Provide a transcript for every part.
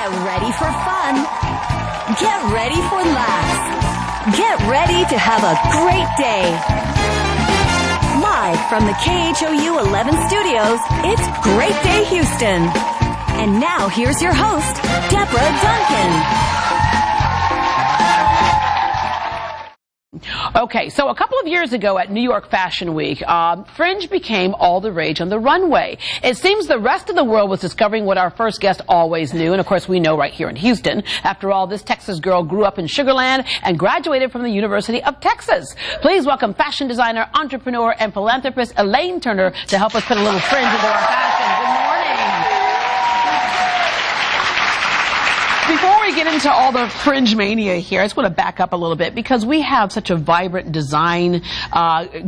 Get ready for fun. Get ready for laughs. Get ready to have a great day. Live from the KHOU 11 studios, it's Great Day Houston. And now here's your host, Deborah Duncan. Okay, so a couple of years ago at New York Fashion Week, Fringe became all the rage on the runway. It seems the rest of the world was discovering what our first guest always knew, and of course we know right here in Houston. After all, this Texas girl grew up in Sugar Land and graduated from the University of Texas. Please welcome fashion designer, entrepreneur, and philanthropist Elaine Turner to help us put a little fringe into our fashion. Good morning. Before we get into all the fringe mania here, I just want to back up a little bit because we have such a vibrant design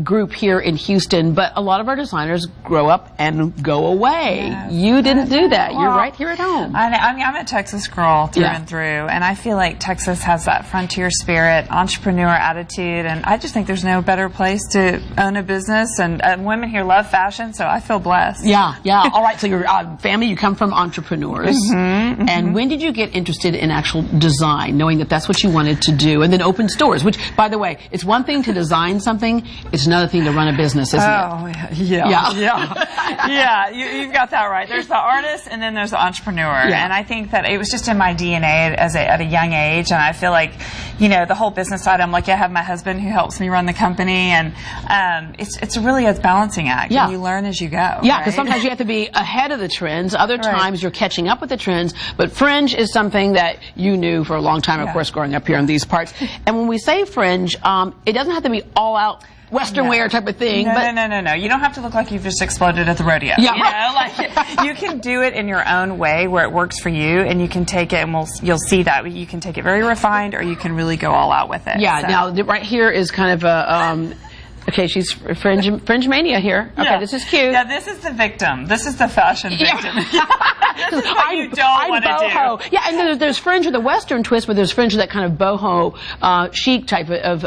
group here in Houston, but a lot of our designers grow up and go away. Yes. You didn't do that. You're right here at home. I mean, I'm a Texas girl through and through, and I feel like Texas has that frontier spirit, entrepreneur attitude, and I just think there's no better place to own a business, and women here love fashion, so I feel blessed. Yeah. All right, so your family, you come from entrepreneurs, and when did you get interested in actual design, knowing that that's what you wanted to do, and then open stores, which, by the way, it's one thing to design something, it's another thing to run a business, isn't it? Oh, yeah, you've got that right. There's the artist, and then there's the entrepreneur, and I think that it was just in my DNA at a young age, and I feel like, you know, the whole business side, I'm lucky I have my husband who helps me run the company, and it's really a balancing act, and you learn as you go. Yeah, because sometimes you have to be ahead of the trends, other times you're catching up with the trends, but fringe is something that you knew for a long time, of course, growing up here in these parts. And when we say fringe, it doesn't have to be all out Western wear type of thing. No. You don't have to look like you've just exploded at the rodeo. Yeah. You know, like you can do it in your own way where it works for you, and you can take it, and you'll see that you can take it very refined, or you can really go all out with it. Yeah. So. Now, right here is kind of a. Okay, she's fringe mania here. Okay, this is cute. Yeah, this is the victim. This is the fashion victim. This is what you don't want to do. Yeah, and there's fringe with a Western twist, but there's fringe with that kind of boho, chic type of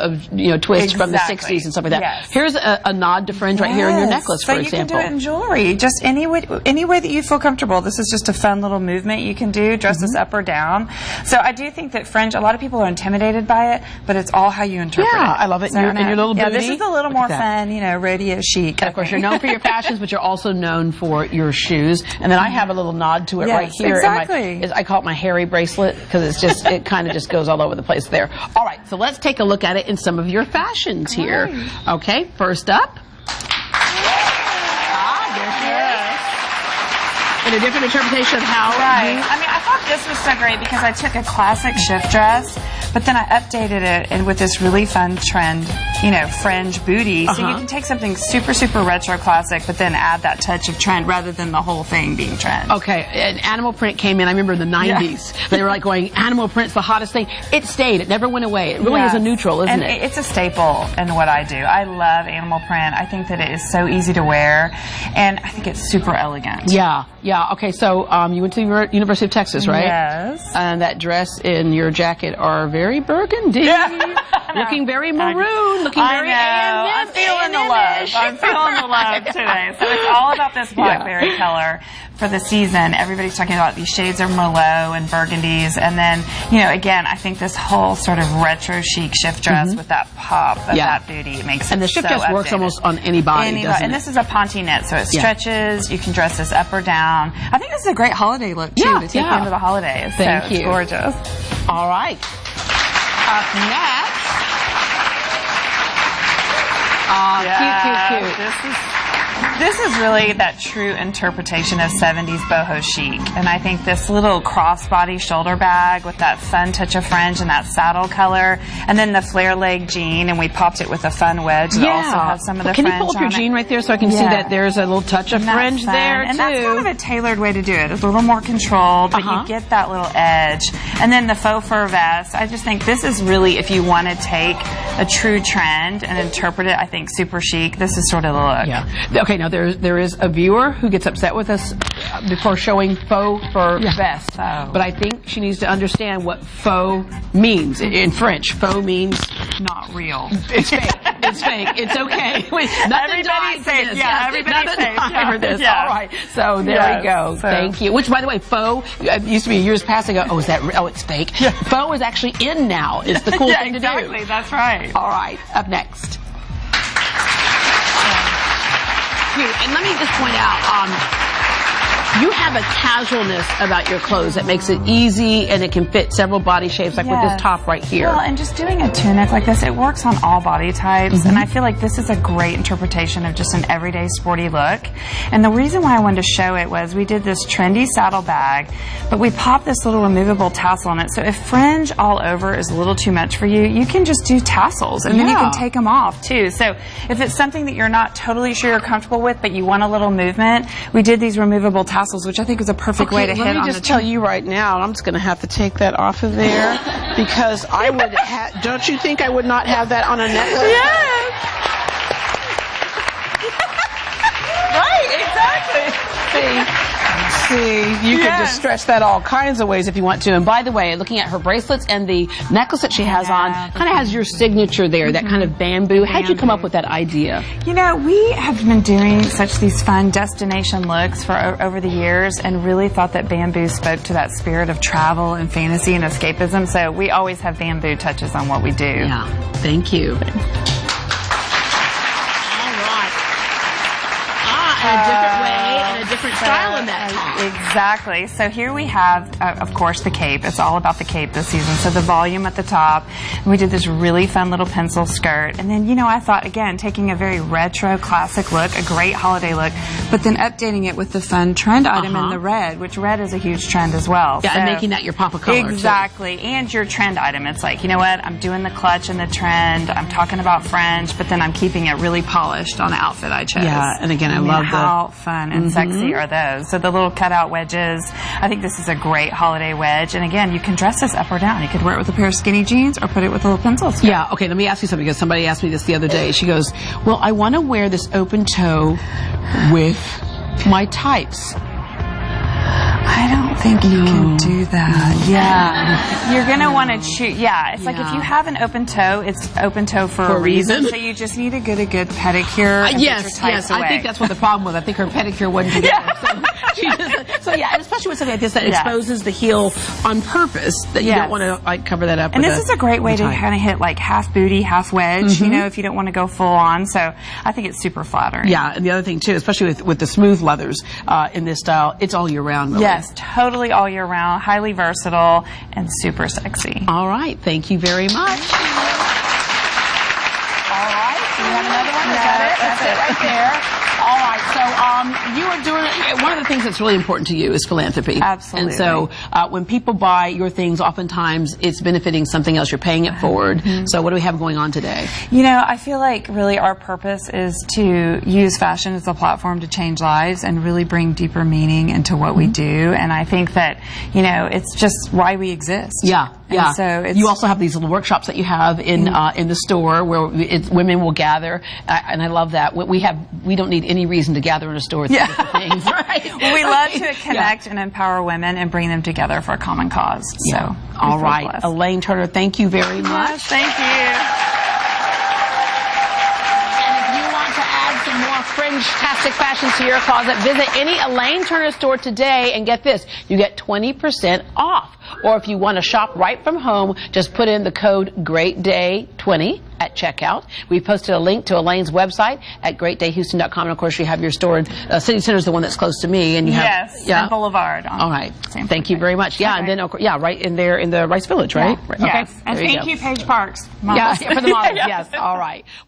twist from the 60s and stuff like that. Yes. Here's a nod to fringe right here in your necklace, for example. So you can do it in jewelry, just any way that you feel comfortable. This is just a fun little movement you can do, dress this up or down. So I do think that fringe, a lot of people are intimidated by it, but it's all how you interpret it. Yeah, I love it. So, and your little booty. Yeah, this is a little more fun, radio chic. And of course, you're known for your fashions, but you're also known for your shoes. And then I have a little nod to it right here. Exactly. I call it my hairy bracelet because it kind of just goes all over the place there. All right, so let's take a look at it in some of your fashions here. Okay, first up. In a different interpretation of how. I mean, I thought this was so great because I took a classic shift dress, but then I updated it and with this really fun trend, fringe booty. So you can take something super, super retro classic, but then add that touch of trend rather than the whole thing being trend. Okay, and animal print came in, I remember in the 90s. Yeah. They were like going, animal print's the hottest thing. It stayed. It never went away. It really is a neutral, isn't it? It's a staple in what I do. I love animal print. I think that it is so easy to wear, and I think it's super elegant. Yeah. Okay, so you went to the University of Texas, right? Yes. And that dress and your jacket are very burgundy. Yeah. Looking very maroon. Looking very I'm feeling the love. I'm feeling the love today. So it's all about this blackberry color for the season. Everybody's talking about these shades of Merlot and burgundies. And then, again, I think this whole sort of retro chic shift dress with that pop of that beauty makes it so And the shift dress works almost on any body, doesn't it? And this is a ponte knit, so it stretches. You can dress this up or down. I think this is a great holiday look, too, to take into the holidays. Thank you. It's gorgeous. All right. Up next. Cute. This is really that true interpretation of 70s boho chic. And I think this little crossbody shoulder bag with that fun touch of fringe and that saddle color, and then the flare leg jean, and we popped it with a fun wedge that also has some of the fringe on it. Can you pull up your jean right there so I can see that there's a little touch of fringe there, too? And that's kind of a tailored way to do it. It's a little more controlled, but you get that little edge. And then the faux fur vest. I just think this is really, if you want to take a true trend and interpret it, I think super chic, this is sort of the look. Yeah. Okay, now there is a viewer who gets upset with us before showing faux for best. But I think she needs to understand what faux means in French. Faux means not real. It's fake. It's fake. It's okay. Everybody's safe. Yeah, everybody's safe. For this. Yeah. All right. So there we go. So. Thank you. Which, by the way, faux used to be years past ago. Oh, is that? Oh, it's fake. Yeah. Faux is actually in now. It's the cool thing to do. Exactly. That's right. All right. Up next. And let me just point out, you have a casualness about your clothes that makes it easy and it can fit several body shapes, like with this top right here. Well, and just doing a tunic like this, it works on all body types, and I feel like this is a great interpretation of just an everyday sporty look. And the reason why I wanted to show it was we did this trendy saddle bag, but we popped this little removable tassel on it. So if fringe all over is a little too much for you, you can just do tassels, and then you can take them off too. So if it's something that you're not totally sure you're comfortable with, but you want a little movement, we did these removable tassels, which I think is a perfect way to hit on the Let me just tell you right now, I'm just going to have to take that off of there because I would don't you think I would not have that on a necklace? Yes! Right, exactly. See, you can just stretch that all kinds of ways if you want to. And by the way, looking at her bracelets and the necklace that she has on, kind of has your signature there, that kind of bamboo. How'd you come up with that idea? You know, we have been doing these fun destination looks for over the years and really thought that bamboo spoke to that spirit of travel and fantasy and escapism. So we always have bamboo touches on what we do. Yeah, thank you. All right. In a different way. Different style in that top. Exactly. So here we have, of course, the cape. It's all about the cape this season. So the volume at the top. And we did this really fun little pencil skirt. And then, you know, I thought, again, taking a very retro, classic look, a great holiday look, but then updating it with the fun trend item in the red, which red is a huge trend as well. Yeah, so, and making that your pop of color. Exactly. Too. And your trend item. It's like, you know what, I'm doing the clutch and the trend. I'm talking about Fringe, but then I'm keeping it really polished on the outfit I chose. Yeah, and again, I love how fun and sexy are those. So the little cutout wedges, I think this is a great holiday wedge. And again, you can dress this up or down. You could wear it with a pair of skinny jeans or put it with a little pencil skirt. Yeah, okay, let me ask you something, because somebody asked me this the other day. She goes, well, I want to wear this open toe with my tights. I don't think you can do that. Yeah. You're going to want to choose. Yeah. It's like if you have an open toe, it's open toe for a reason. So you just need to get a good pedicure. Yes. I think that's what the problem was. I think her pedicure wasn't together. So yeah, and especially with something like this that exposes the heel on purpose, that you don't want to like cover that up. And this is a great way to kind of hit like half booty, half wedge, you know, if you don't want to go full on. So I think it's super flattering. Yeah, and the other thing too, especially with the smooth leathers in this style, it's all year round. Really. Yes, totally all year round, highly versatile, and super sexy. All right, thank you very much. All right, do you have another one? That's it right there. All right, so you are doing, one of the things that's really important to you is philanthropy. Absolutely. And so when people buy your things, oftentimes it's benefiting something else. You're paying it forward. So what do we have going on today? You know, I feel like really our purpose is to use fashion as a platform to change lives and really bring deeper meaning into what we do. And I think that, you know, it's just why we exist. Yeah. Yeah. And so you also have these little workshops that you have in the store where women will gather, and I love that. We don't need any reason to gather in a store. Things, right? Well, we love to connect and empower women and bring them together for a common cause. So, all right, blessed. Elaine Turner, thank you very much. Yes, thank you. Some more Fringe-tastic fashion to your closet. Visit any Elaine Turner store today and get this, you get 20% off. Or if you want to shop right from home, just put in the code GreatDay20 at checkout. We posted a link to Elaine's website at greatdayhouston.com. And of course, you have your store in City Center is the one that's close to me. And you have and Boulevard. All right. Thank you very much. Yeah, and then right in there in the Rice Village, right? Yeah. Yes. And thank you, Paige Parks. Models. Yeah, for the models. Yes. All right.